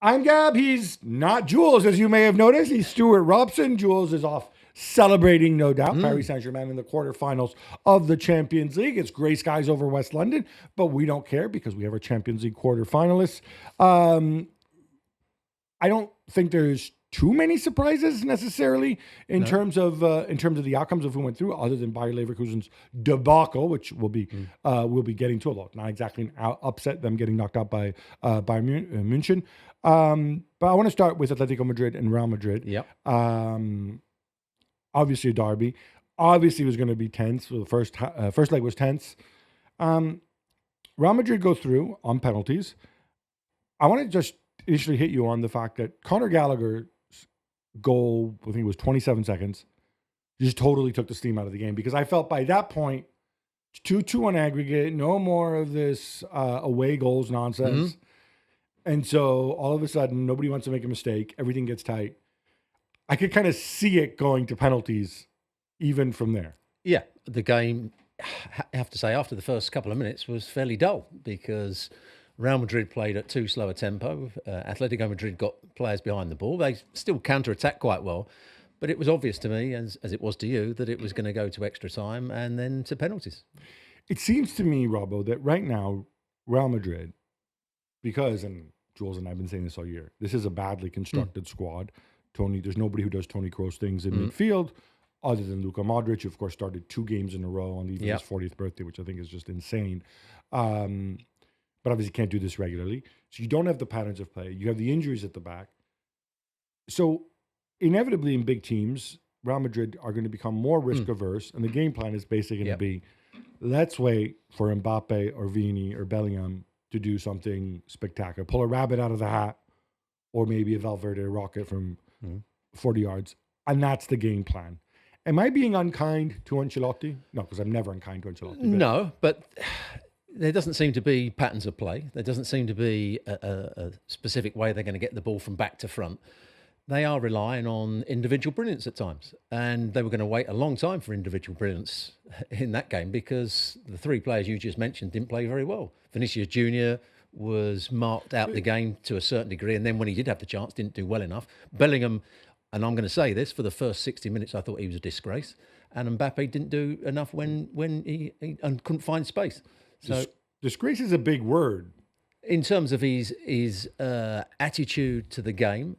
I'm Gab. He's not Jules, as you may have noticed. He's Stewart Robson. Jules is off celebrating, no doubt. Paris Saint-Germain in the quarterfinals of the Champions League. It's grey skies over West London, but we don't care because we have our Champions League quarterfinalists. I don't think there's too many surprises necessarily in terms of the outcomes of who went through, other than Bayer Leverkusen's debacle, which we'll be getting to a lot. Not exactly an upset, them getting knocked out by Bayern München. But I want to start with Atletico Madrid and Real Madrid. Yep. Obviously a derby. Obviously it was going to be tense. So the first leg was tense. Real Madrid go through on penalties. I want to just initially hit you on the fact that Conor Gallagher's goal, I think it was 27 seconds, just totally took the steam out of the game, because I felt by that point, 2-2 on aggregate, no more of this away goals nonsense. Mm-hmm. And so all of a sudden, nobody wants to make a mistake. Everything gets tight. I could kind of see it going to penalties even from there. Yeah, the game, I have to say, after the first couple of minutes was fairly dull because Real Madrid played at too slow a tempo. Atletico Madrid got players behind the ball. They still counter-attacked quite well. But it was obvious to me, as it was to you, that it was going to go to extra time and then to penalties. It seems to me, Robbo, that right now, Real Madrid, because, and Jules and I have been saying this all year, this is a badly constructed squad. There's nobody who does Toni Kroos things in midfield other than Luka Modric, who, of course, started 2 games in a row on even his 40th birthday, which I think is just insane. But obviously can't do this regularly. So you don't have the patterns of play. You have the injuries at the back. So inevitably in big teams, Real Madrid are going to become more risk averse. And the game plan is basically going to be, let's wait for Mbappe or Vini or Bellingham to do something spectacular. Pull a rabbit out of the hat, or maybe a Valverde rocket from 40 yards. And that's the game plan. Am I being unkind to Ancelotti? No, because I'm never unkind to Ancelotti. No, but there doesn't seem to be patterns of play. There doesn't seem to be a specific way they're going to get the ball from back to front. They are relying on individual brilliance at times. And they were going to wait a long time for individual brilliance in that game because the 3 players you just mentioned didn't play very well. Vinicius Jr. was marked out the game to a certain degree. And then when he did have the chance, didn't do well enough. Bellingham, and I'm going to say this, for the first 60 minutes, I thought he was a disgrace. And Mbappe didn't do enough when he couldn't find space. So disgrace is a big word. In terms of his attitude to the game,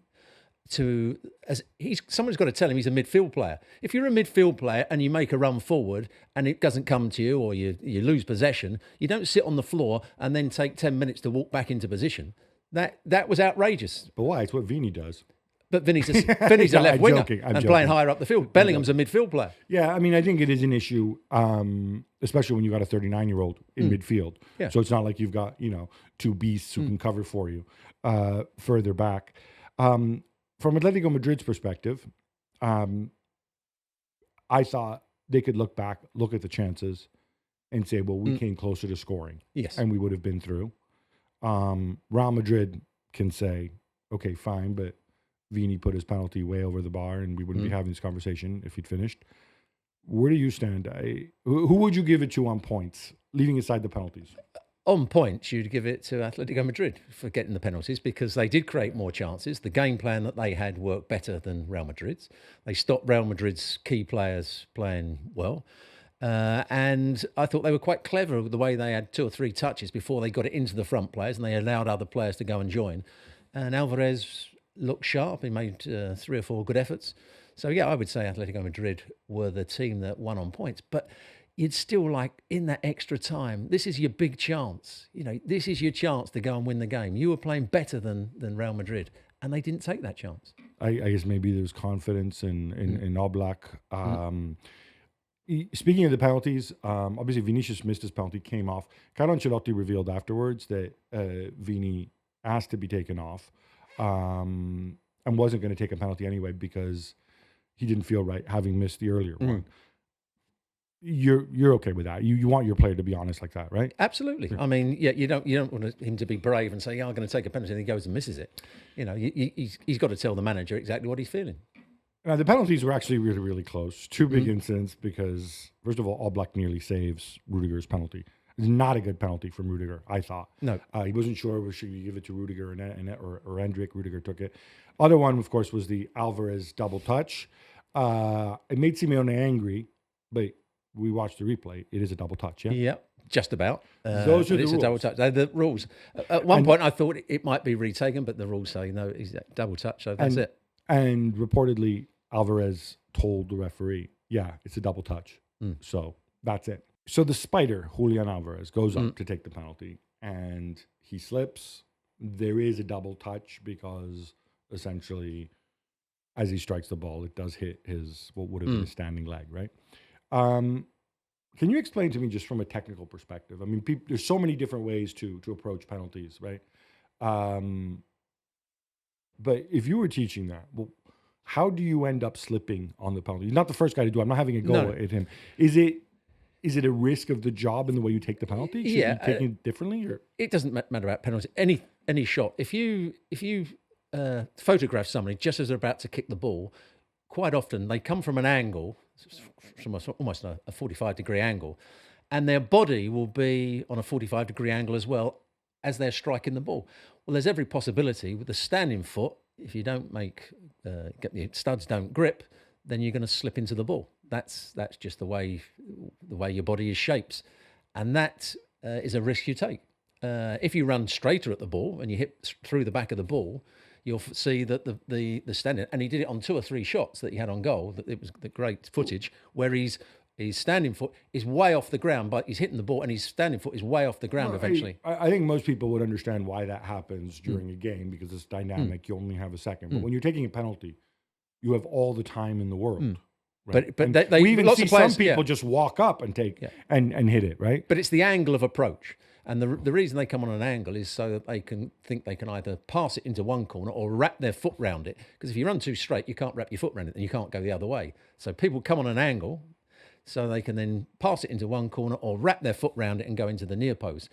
someone's got to tell him he's a midfield player. If you're a midfield player and you make a run forward and it doesn't come to you, or you lose possession, you don't sit on the floor and then take 10 minutes to walk back into position. That was outrageous. But why? It's what Vini does. But Vini's a left winger and playing higher up the field. Bellingham's a midfield player. Yeah, I mean, I think it is an issue, especially when you've got a 39-year-old in midfield. Yeah. So it's not like you've got, 2 beasts who can cover for you further back. From Atletico Madrid's perspective, I thought they could look back, look at the chances, and say, well, we came closer to scoring. Yes. And we would have been through. Real Madrid can say, okay, fine, but Vini put his penalty way over the bar and we wouldn't be having this conversation if he'd finished. Where do you stand? Who would you give it to on points, leaving aside the penalties? On points, you'd give it to Atletico Madrid for getting the penalties because they did create more chances. The game plan that they had worked better than Real Madrid's. They stopped Real Madrid's key players playing well. And I thought they were quite clever with the way they had 2 or 3 touches before they got it into the front players and they allowed other players to go and join. And Alvarez looked sharp. He made 3 or 4 good efforts. So, yeah, I would say Atletico Madrid were the team that won on points. But you'd still like, in that extra time, this is your big chance. This is your chance to go and win the game. You were playing better than Real Madrid, and they didn't take that chance. I guess maybe there's confidence in Oblak. Speaking of the penalties, obviously Vinicius missed his penalty, came off. Carlo Ancelotti revealed afterwards that Vini asked to be taken off. And wasn't going to take a penalty anyway because he didn't feel right having missed the earlier one. You're okay with that? You want your player to be honest like that, right? Absolutely. I mean, yeah, you don't want him to be brave and say, "Yeah, I'm going to take a penalty," and he goes and misses it. He's got to tell the manager exactly what he's feeling. Now, the penalties were actually really, really close. 2 big incidents because, first of all, Oblak nearly saves Rudiger's penalty. Not a good penalty from Rudiger, I thought. No. He wasn't sure should you give it to Rudiger or Hendrick. Rudiger took it. Other one, of course, was the Alvarez double touch. It made Simeone angry, but we watched the replay. It is a double touch, yeah? Yeah, just about. Those are the it's rules. a double touch. They're the rules. At one point, I thought it might be retaken, but the rules say no, it's a double touch, so that's it. And reportedly, Alvarez told the referee, yeah, it's a double touch. So that's it. So the spider, Julian Alvarez, goes up to take the penalty, and he slips. There is a double touch because essentially, as he strikes the ball, it does hit his, what would have been a standing leg, right? Can you explain to me just from a technical perspective? I mean, there's so many different ways to approach penalties, right? But if you were teaching that, well, how do you end up slipping on the penalty? You're not the first guy to do it. I'm not having a go at him. Is it a risk of the job in the way you take the penalty? Should you be taking it differently? Or? It doesn't matter about penalty. Any shot. If you photograph somebody just as they're about to kick the ball, quite often they come from an angle, from almost a 45-degree angle, and their body will be on a 45-degree angle as well as they're striking the ball. Well, there's every possibility with the standing foot, if you don't get the studs don't grip, then you're going to slip into the ball. That's just the way your body is shaped, and that is a risk you take. If you run straighter at the ball and you hit through the back of the ball, you'll see that the standing, and he did it on 2 or 3 shots that he had on goal. That it was the great footage where his standing foot is way off the ground, but he's hitting the ball, and his standing foot is way off the ground eventually. I think most people would understand why that happens during a game because it's dynamic. You only have a second, but when you're taking a penalty, you have all the time in the world. Right? But we even see players, some people just walk up and take and hit it, right? But it's the angle of approach. And the reason they come on an angle is so that they can think they can either pass it into one corner or wrap their foot round it. Because if you run too straight, you can't wrap your foot around it and you can't go the other way. So people come on an angle so they can then pass it into one corner or wrap their foot round it and go into the near post.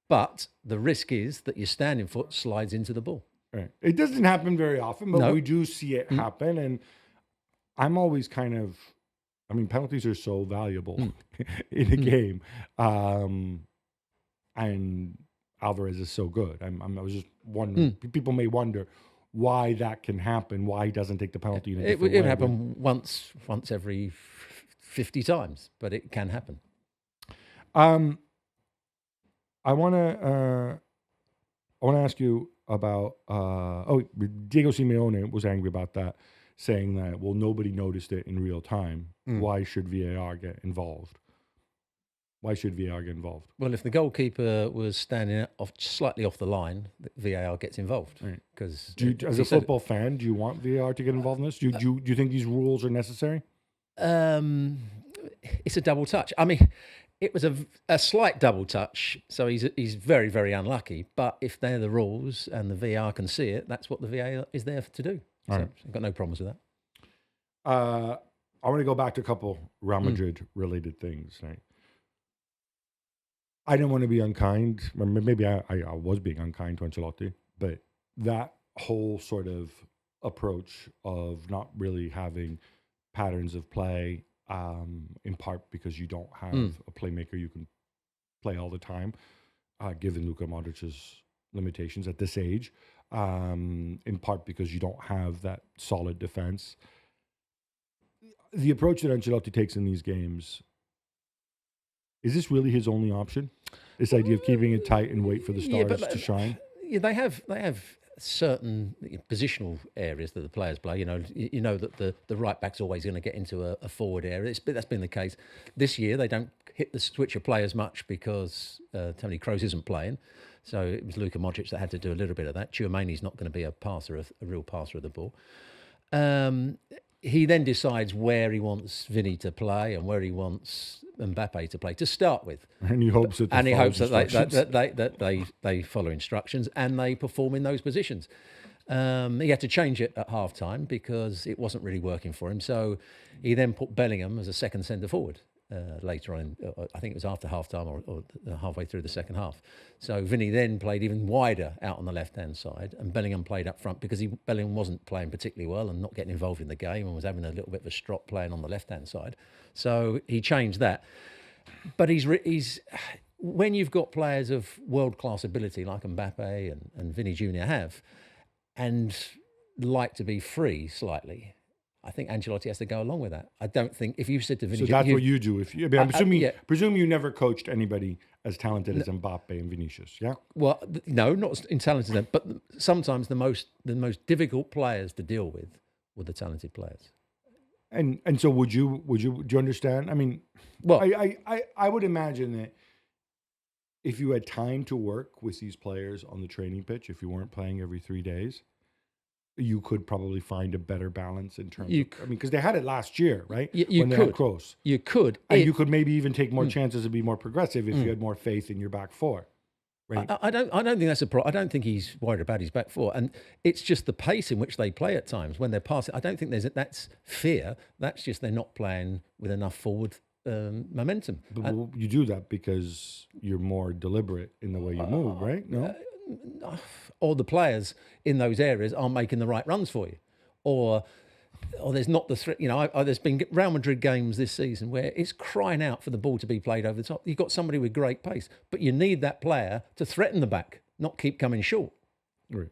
But the risk is that your standing foot slides into the ball. Right. It doesn't happen very often, but we do see it happen. And I'm always penalties are so valuable in a game. And Alvarez is so good. I was just wondering. People may wonder why that can happen. Why he doesn't take the penalty in a different way. It happen once every 50 times, but it can happen. I want to ask you about. Diego Simeone was angry about that, saying that nobody noticed it in real time. Why should VAR get involved? Why should VAR get involved? Well, if the goalkeeper was standing slightly off the line, VAR gets involved. Because as a football fan, do you want VAR to get involved in this? Do you think these rules are necessary? It's a double touch. I mean, it was a slight double touch, so he's very, very unlucky. But if they're the rules and the VAR can see it, that's what the VAR is there to do. So I've got no problems with that. I want to go back to a couple Real Madrid related things, right? I didn't want to be unkind. Maybe I was being unkind to Ancelotti, but that whole sort of approach of not really having patterns of play, in part because you don't have a playmaker you can play all the time, given Luka Modric's limitations at this age, in part because you don't have that solid defense. The approach that Ancelotti takes in these games, is this really his only option? This idea of keeping it tight and wait for the stars to shine? Yeah, they have certain positional areas that the players play. You know that the right back's always going to get into a forward area. That's been the case. This year they don't hit the switch of play as much because Toni Kroos isn't playing. So it was Luka Modric that had to do a little bit of that. Tchouameni's not going to be a real passer of the ball. He then decides where he wants Vinny to play and where he wants Mbappe to play to start with. And he hopes that they follow instructions and they perform in those positions. He had to change it at half-time because it wasn't really working for him. So he then put Bellingham as a second centre forward later on. I think it was after half-time or halfway through the second half. So Vinny then played even wider out on the left-hand side and Bellingham played up front because Bellingham wasn't playing particularly well and not getting involved in the game and was having a little bit of a strop playing on the left-hand side. So he changed that. But when you've got players of world-class ability like Mbappe and Vinny Jr. have, and like to be free slightly, I think Ancelotti has to go along with that. I don't think if you said to Vinny So Jr. that's what you do. If you, I mean, I'm assuming, yeah. presume you never coached anybody as talented as Mbappe and Vinicius, yeah? Well, no, not in talented, but sometimes the most difficult players to deal with were the talented players. And so do you understand? I mean, Well, I would imagine that if you had time to work with these players on the training pitch, if you weren't playing every 3 days, you could probably find a better balance in terms of, I mean, because they had it last year, right? You They could. had Kroos. You could. And you could maybe even take more chances and be more progressive if you had more faith in your back four. Right? I don't think that's a problem. I don't think he's worried about his back four, and it's just the pace in which they play at times when they're passing. I don't think that's fear. That's just they're not playing with enough forward momentum. But you do that because you're more deliberate in the way you move, right? No? Or the players in those areas aren't making the right runs for you, or there's not the threat. You know, there's been Real Madrid games this season where it's crying out for the ball to be played over the top. You've got somebody with great pace, but you need that player to threaten the back, not keep coming short. Right.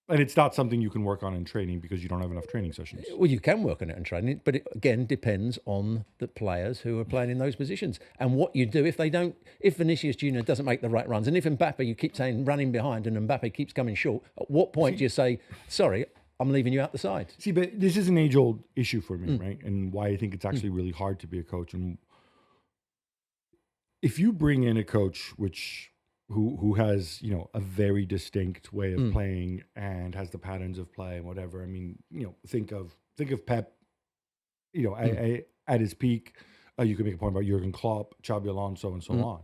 And it's not something you can work on in training because you don't have enough training sessions. Well, you can work on it in training, but it again depends on the players who are playing in those positions and what you do if they don't. If Vinicius Jr. doesn't make the right runs, and if Mbappe, you keep saying running behind, and Mbappe keeps coming short, at what point do you say, "Sorry, I'm leaving you out the side"? See, but this is an age-old issue for me, right? And why I think it's actually really hard to be a coach. And if you bring in a coach who has, you know, a very distinct way of playing and has the patterns of play and whatever, I mean, you know, think of Pep, you know, at his peak. You can make a point about Jurgen Klopp, Xabi Alonso, and so on.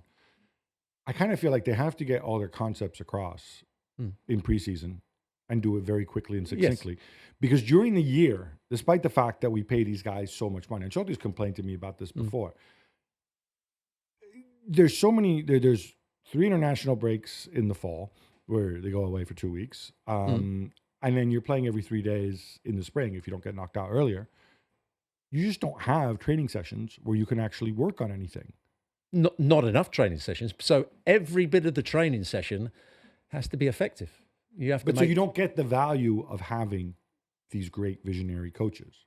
I kind of feel like they have to get all their concepts across in preseason and do it very quickly and succinctly. Yes. Because during the year, despite the fact that we pay these guys so much money, and Ancelotti's complained to me about this before, there's 3 international breaks in the fall where they go away for 2 weeks. And then you're playing every 3 days in the spring if you don't get knocked out earlier. You just don't have training sessions where you can actually work on anything. Not enough training sessions. So every bit of the training session has to be effective. You have to so you don't get the value of having these great visionary coaches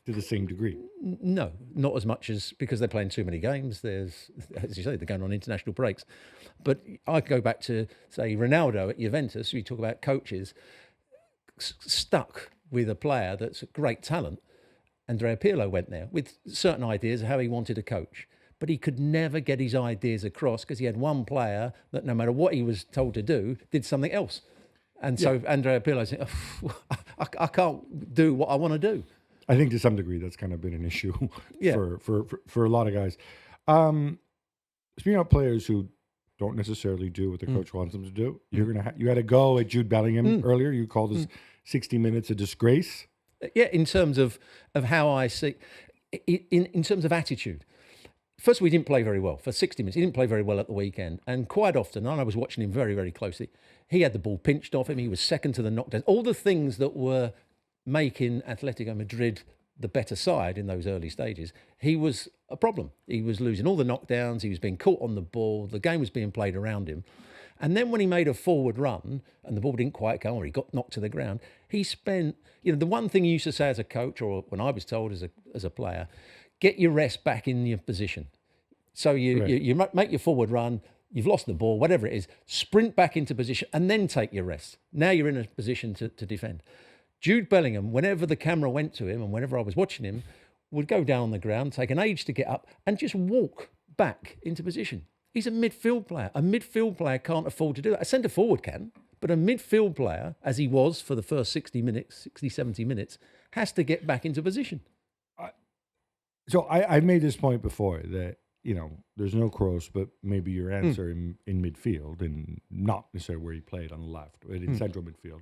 to the same degree. No, not as much as because they're playing too many games. There's, as you say, they're going on international breaks. But I go back to, say, Ronaldo at Juventus. We talk about coaches stuck with a player that's a great talent. Andrea Pirlo went there with certain ideas of how he wanted to coach. But he could never get his ideas across because he had one player that no matter what he was told to do, did something else. And so Andrea Pirlo said, I can't do what I want to do. I think to some degree that's kind of been an issue for a lot of guys. Speaking of players who don't necessarily do what the coach wants them to do, you had a go at Jude Bellingham earlier. You called his 60 minutes a disgrace. Yeah, in terms of how I see, in terms of attitude. First of all, he didn't play very well for 60 minutes. He didn't play very well at the weekend. And quite often, and I was watching him very, very closely, he had the ball pinched off him. He was second to the knockdown. All the things that were making Atletico Madrid the better side in those early stages, he was a problem. He was losing all the knockdowns. He was being caught on the ball. The game was being played around him. And then when he made a forward run and the ball didn't quite go, or he got knocked to the ground, he spent, the one thing you used to say as a coach, or when I was told as a player, get your rest back in your position. So you make your forward run, you've lost the ball, whatever it is, sprint back into position and then take your rest. Now you're in a position to defend. Jude Bellingham, whenever the camera went to him and whenever I was watching him, would go down on the ground, take an age to get up and just walk back into position. He's a midfield player. A midfield player can't afford to do that. A centre forward can, but a midfield player, as he was for the first 60, 70 minutes, has to get back into position. So I've made this point before that, there's no Kroos, but maybe your answer in midfield, and not necessarily where he played on the left, but in central midfield,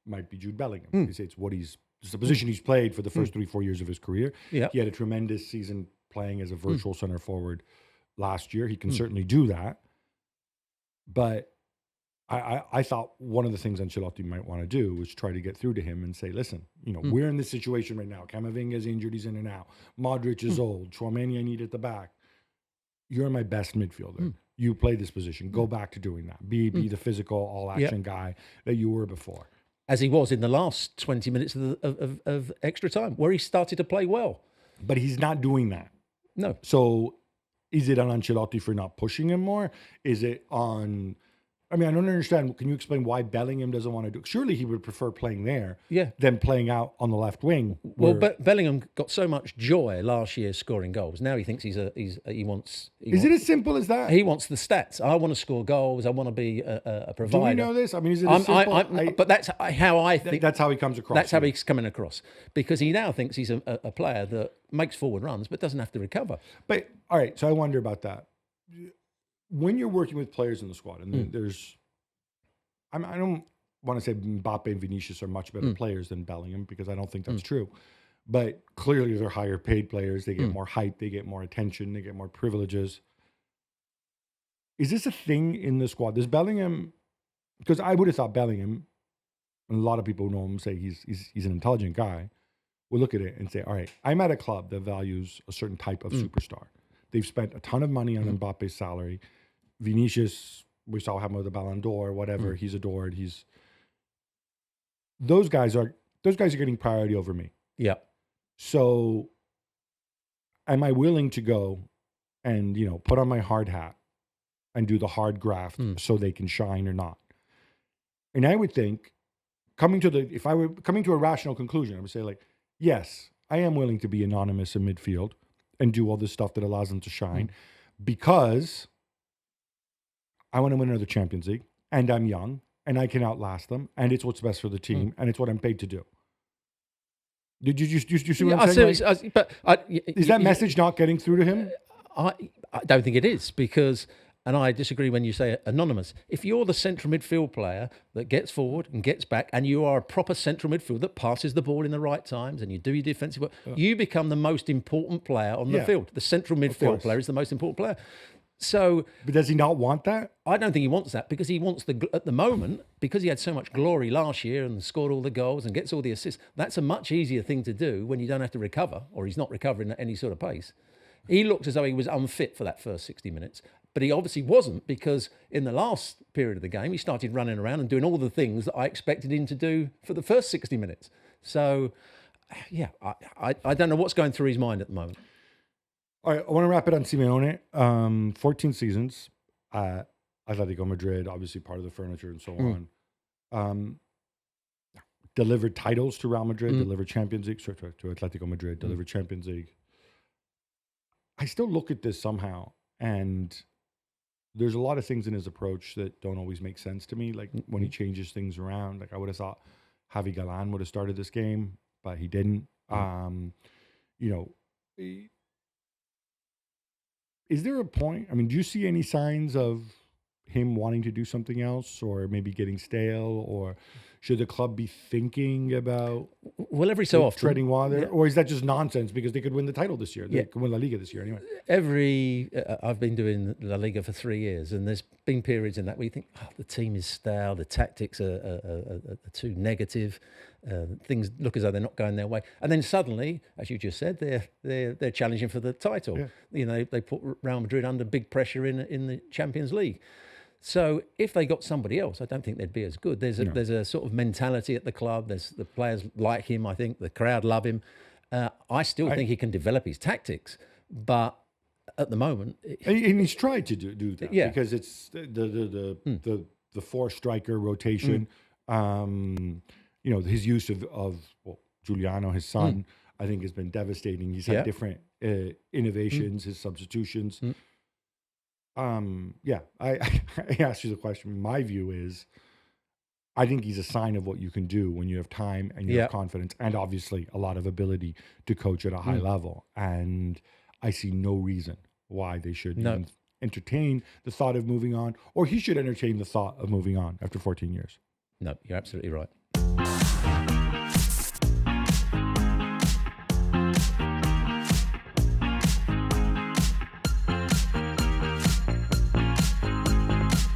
might be Jude Bellingham. It's the position he's played for the first 3-4 years of his career. Yeah. He had a tremendous season playing as a virtual center forward last year. He can certainly do that. But I thought one of the things Ancelotti might want to do was try to get through to him and say, listen, we're in this situation right now. Camavinga is injured, he's in and out. Modric is old. Tchouaméni I need at the back. you're my best midfielder. You play this position. Go back to doing that. Be the physical, all-action guy that you were before. As he was in the last 20 minutes of extra time, where he started to play well. But he's not doing that. No. So is it on Ancelotti for not pushing him more? Is it on... I mean, I don't understand. Can you explain why Bellingham doesn't want to do it? Surely he would prefer playing there than playing out on the left wing. Well, Bellingham got so much joy last year scoring goals. Now he thinks he wants... Is it as simple as that? He wants the stats. I want to score goals. I want to be a provider. Do we know this? I mean, is it as simple? But that's how I think... That's how he comes across. That's how he's coming across. Because he now thinks he's a player that makes forward runs but doesn't have to recover. But, all right, so I wonder about that. When you're working with players in the squad, and there's... I don't want to say Mbappe and Vinicius are much better players than Bellingham, because I don't think that's true. But clearly they're higher paid players. They get more hype. They get more attention. They get more privileges. Is this a thing in the squad? Does Bellingham... Because I would have thought Bellingham, and a lot of people know him, say he's an intelligent guy, will look at it and say, all right, I'm at a club that values a certain type of superstar. They've spent a ton of money on Mbappe's salary. Vinicius, we saw him with the Ballon d'Or, whatever. He's adored. Those guys are getting priority over me. Yeah. So am I willing to go and, put on my hard hat and do the hard graft so they can shine or not? And I would think, if I were coming to a rational conclusion, I would say, like, yes, I am willing to be anonymous in midfield and do all this stuff that allows them to shine because I want to win another Champions League, and I'm young, and I can outlast them, and it's what's best for the team, and it's what I'm paid to do. Did you see what I'm saying? Is that message not getting through to him? I don't think it is, because, and I disagree when you say anonymous. If you're the central midfield player that gets forward and gets back, and you are a proper central midfield that passes the ball in the right times, and you do your defensive work, you become the most important player on the field. The central midfield player is the most important player. So, but does he not want that? I don't think he wants that, because he wants at the moment, because he had so much glory last year and scored all the goals and gets all the assists. That's a much easier thing to do when you don't have to recover, or he's not recovering at any sort of pace. He looked as though he was unfit for that first 60 minutes, but he obviously wasn't, because in the last period of the game, he started running around and doing all the things that I expected him to do for the first 60 minutes. So, yeah, I don't know what's going through his mind at the moment. All right, I want to wrap it on Simeone. 14 seasons at Atletico Madrid, obviously part of the furniture and so on. Delivered titles to Real Madrid, delivered Champions League, to Atletico Madrid, delivered Champions League. I still look at this somehow, and there's a lot of things in his approach that don't always make sense to me, like when he changes things around. Like I would have thought Javi Galán would have started this game, but he didn't. Is there a point? I mean, do you see any signs of him wanting to do something else, or maybe getting stale, or should the club be thinking about every so often treading water, or is that just nonsense because they could win the title this year? They could win La Liga this year anyway. I've been doing La Liga for 3 years, and there's been periods in that where you think, the team is stale, the tactics are too negative, things look as though they're not going their way, and then suddenly, as you just said, they're challenging for the title. Yeah. They put Real Madrid under big pressure in the Champions League. So if they got somebody else, I don't think they'd be as good. There's a sort of mentality at the club. There's the players like him. I think the crowd love him. I still think he can develop his tactics, but at the moment, and he's tried to do that because it's the four striker rotation. His use of Giuliano, his son, I think has been devastating. He's had different innovations, his substitutions. I asked you the question. My view is, I think he's a sign of what you can do when you have time and you have confidence, and obviously a lot of ability to coach at a high level. And I see no reason why they should even entertain the thought of moving on, or he should entertain the thought of moving on after 14 years. No, you're absolutely right.